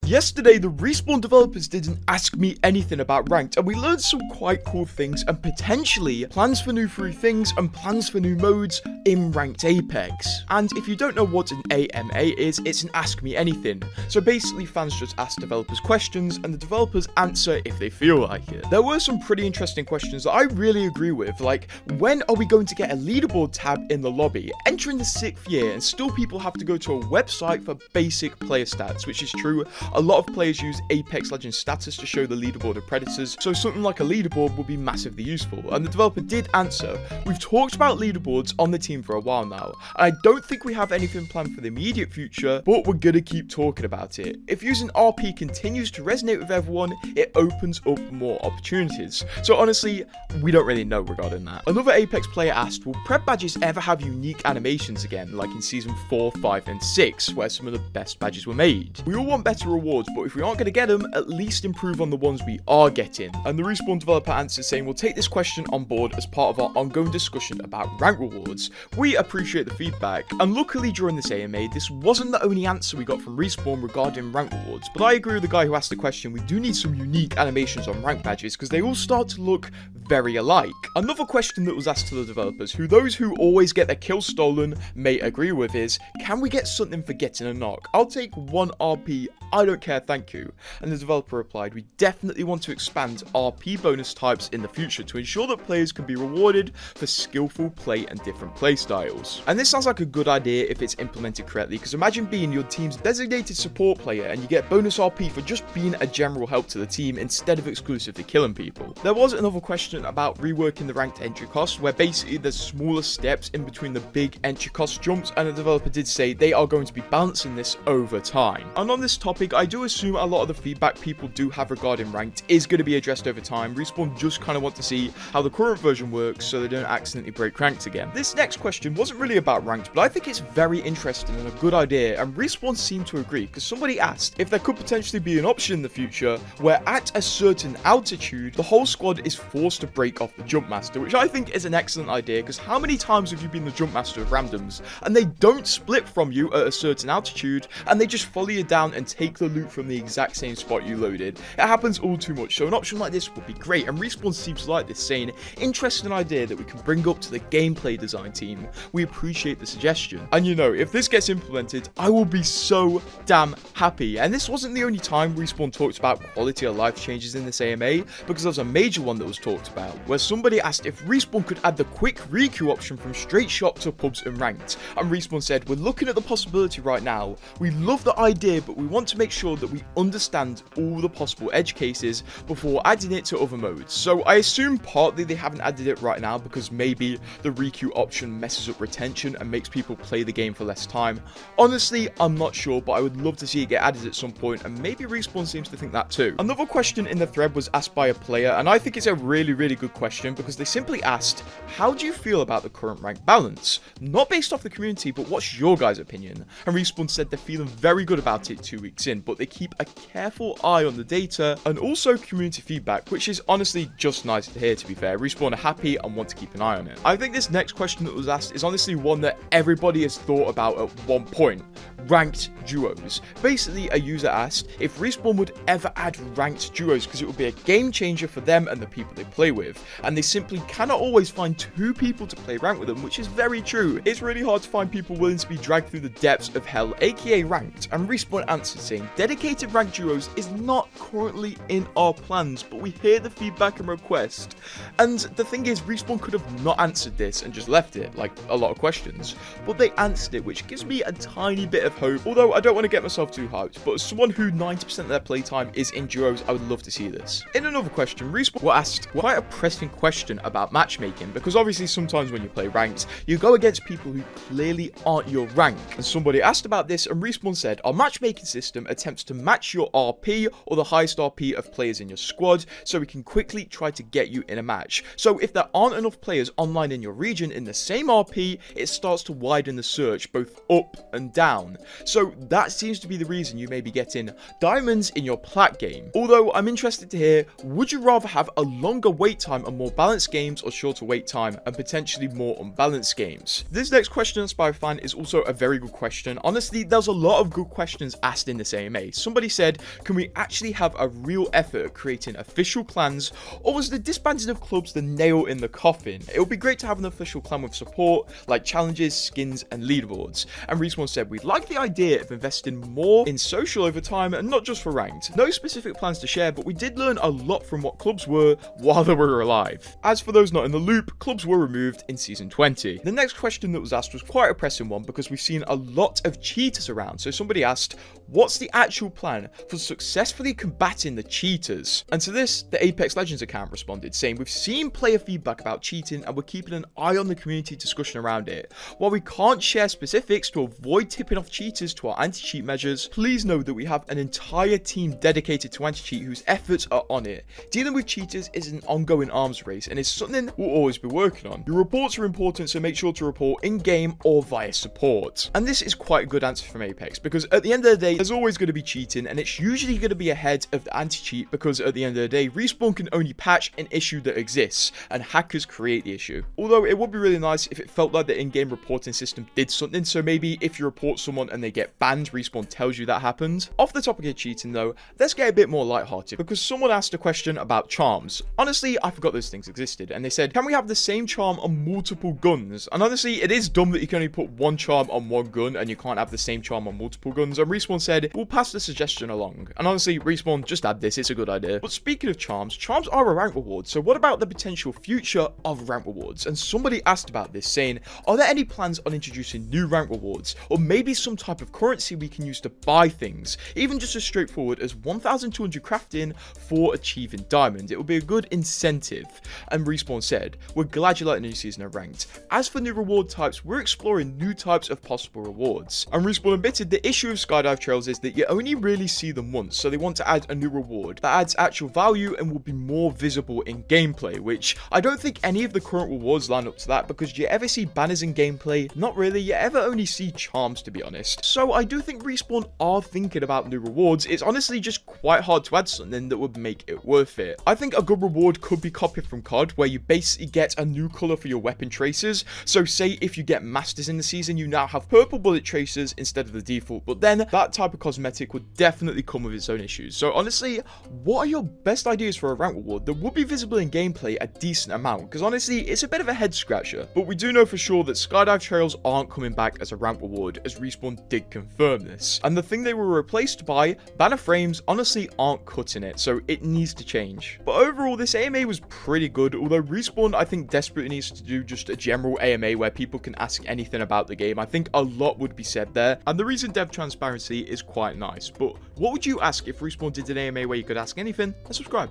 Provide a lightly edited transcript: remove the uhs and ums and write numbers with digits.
Yesterday, the Respawn developers didn't ask me anything about ranked, and we learned some quite cool things and potentially plans for new free things and plans for new modes in ranked Apex. And if you don't know what an AMA is, it's an ask me anything. So basically fans just ask developers questions and the developers answer if they feel like it. There were some pretty interesting questions that I really agree with, like when are we going to get a leaderboard tab in the lobby? Entering the 6th year and still people have to go to a website for basic player stats, which is true. A lot of players use Apex Legends status to show the leaderboard of predators, so something like a leaderboard would be massively useful. And the developer did answer, we've talked about leaderboards on the team for a while now. I don't think we have anything planned for the immediate future, but we're gonna keep talking about it. If using RP continues to resonate with everyone, it opens up more opportunities. So honestly, we don't really know regarding that. Another Apex player asked, will prep badges ever have unique animations again, like in season 4, 5, and 6, where some of the best badges were made? We all want better rewards, but if we aren't going to get them, at least improve on the ones we are getting. And the Respawn developer answered saying, we'll take this question on board as part of our ongoing discussion about rank rewards. We appreciate the feedback. And luckily during this AMA, this wasn't the only answer we got from Respawn regarding rank rewards, but I agree with the guy who asked the question, we do need some unique animations on rank badges because they all start to look very alike. Another question that was asked to the developers, who those who always get their kills stolen may agree with, is, can we get something for getting a knock? I'll take 1 RP, I don't care, thank you. And the developer replied, we definitely want to expand RP bonus types in the future to ensure that players can be rewarded for skillful play and different play styles. And this sounds like a good idea if it's implemented correctly, because imagine being your team's designated support player and you get bonus RP for just being a general help to the team instead of exclusively killing people. There was another question about reworking the ranked entry cost, where basically there's smaller steps in between the big entry cost jumps, and the developer did say they are going to be balancing this over time. And on this topic, I do assume a lot of the feedback people do have regarding ranked is going to be addressed over time. Respawn just kind of want to see how the current version works so they don't accidentally break ranked again. This next question wasn't really about ranked, but I think it's very interesting and a good idea, and Respawn seemed to agree, because somebody asked if there could potentially be an option in the future where at a certain altitude, the whole squad is forced to break off the Jumpmaster, which I think is an excellent idea, because how many times have you been the Jumpmaster of randoms and they don't split from you at a certain altitude and they just follow you down and take the loot from the exact same spot you loaded? It happens all too much, so an option like this would be great, and Respawn seems to like this, saying, interesting idea that we can bring up to the gameplay design team. We appreciate the suggestion. And you know, if this gets implemented, I will be so damn happy. And this wasn't the only time Respawn talked about quality of life changes in this AMA, because there was a major one that was talked about, where somebody asked if Respawn could add the quick requeue option from straight shop to pubs and ranked. And Respawn said, we're looking at the possibility right now. We love the idea, but we want to make sure that we understand all the possible edge cases before adding it to other modes. So I assume partly they haven't added it right now because maybe the requeue option messes up retention and makes people play the game for less time. Honestly, I'm not sure, but I would love to see it get added at some point, and maybe Respawn seems to think that too. Another question in the thread was asked by a player, and I think it's a really good question, because they simply asked, how do you feel about the current rank balance? Not based off the community, but what's your guys' opinion? And Respawn said they're feeling very good about it 2 weeks in, but they keep a careful eye on the data and also community feedback, which is honestly just nice to hear, to be fair. Respawn are happy and want to keep an eye on it. I think this next question that was asked is honestly one that everybody has thought about at one point. Ranked duos. Basically, a user asked if Respawn would ever add ranked duos, because it would be a game changer for them and the people they play with, and they simply cannot always find 2 people to play ranked with them, which is very true. It's really hard to find people willing to be dragged through the depths of hell, aka ranked, and Respawn answered saying, dedicated ranked duos is not currently in our plans, but we hear the feedback and request. And the thing is, Respawn could have not answered this and just left it, like a lot of questions, but they answered it, which gives me a tiny bit of hope, although I don't want to get myself too hyped, but as someone who 90% of their playtime is in duos, I would love to see this. In another question, Respawn were asked quite a pressing question about matchmaking, because obviously sometimes when you play ranked, you go against people who clearly aren't your rank, and somebody asked about this, and Respawn said, our matchmaking system attempts to match your RP or the highest RP of players in your squad, so we can quickly try to get you in a match. So if there aren't enough players online in your region in the same RP, it starts to widen the search both up and down. So that seems to be the reason you may be getting diamonds in your plat game. Although I'm interested to hear, would you rather have a longer wait time and more balanced games, or shorter wait time and potentially more unbalanced games? This next question asked by a fan is also a very good question. Honestly, there's a lot of good questions asked in this AMA. Somebody said, can we actually have a real effort at creating official clans, or was the disbanding of clubs the nail in the coffin? It would be great to have an official clan with support, like challenges, skins, and leaderboards. And Respawn said, we'd like the idea of investing more in social over time, and not just for ranked. No specific plans to share, but we did learn a lot from what clubs were while they were alive. As for those not in the loop, clubs were removed in Season 20. The next question that was asked was quite a pressing one because we've seen a lot of cheaters around. So somebody asked, what's the actual plan for successfully combating the cheaters? And to this, the Apex Legends account responded, saying, we've seen player feedback about cheating and we're keeping an eye on the community discussion around it. While we can't share specifics to avoid tipping off cheaters to our anti-cheat measures, please know that we have an entire team dedicated to anti-cheat whose efforts are on it. Dealing with cheaters is an ongoing arms race and is something we'll always be working on. Your reports are important, so make sure to report in-game or via support. And this is quite a good answer from Apex, because at the end of the day, there's always going to be cheating, and it's usually going to be ahead of the anti-cheat, because at the end of the day, Respawn can only patch an issue that exists, and hackers create the issue. Although it would be really nice if it felt like the in-game reporting system did something, so maybe if you report someone and they get banned, Respawn tells you that happened. Off the topic of cheating though, let's get a bit more lighthearted, because someone asked a question about charms. Honestly, I forgot those things existed, and they said, can we have the same charm on multiple guns? And honestly, it is dumb that you can only put one charm on one gun and you can't have the same charm on multiple guns, and Respawn said, we'll pass the suggestion along. And honestly, Respawn, just add this, it's a good idea. But speaking of charms, charms are a rank reward, so what about the potential future of rank rewards? And somebody asked about this, saying, are there any plans on introducing new rank rewards, or maybe some type of currency we can use to buy things, even just as straightforward as 1,200 crafting for achieving diamond? It would be a good incentive. And Respawn said, we're glad you like the new season of ranked. As for new reward types, we're exploring new types of possible rewards. And Respawn admitted the issue of skydive trails is that you only really see them once, so they want to add a new reward that adds actual value and will be more visible in gameplay, which I don't think any of the current rewards line up to that, because do you ever see banners in gameplay? Not really. You ever only see charms, to be honest. So I do think Respawn are thinking about new rewards. It's honestly just quite hard to add something that would make it worth it. I think a good reward could be copied from COD, where you basically get a new color for your weapon tracers. So say if you get masters in the season, you now have purple bullet tracers instead of the default, but then that type of cosmetic would definitely come with its own issues. So honestly, what are your best ideas for a rank reward that would be visible in gameplay a decent amount? Because honestly, it's a bit of a head scratcher, but we do know for sure that skydive trails aren't coming back as a rank reward, as Respawn did confirm this. And the thing they were replaced by, banner frames, honestly aren't cutting it, so it needs to change. But overall, this AMA was pretty good, although Respawn I think desperately needs to do just a general AMA where people can ask anything about the game. I think a lot would be said there, and the reason dev transparency is quite nice. But what would you ask if Respawn did an AMA where you could ask anything? And subscribe.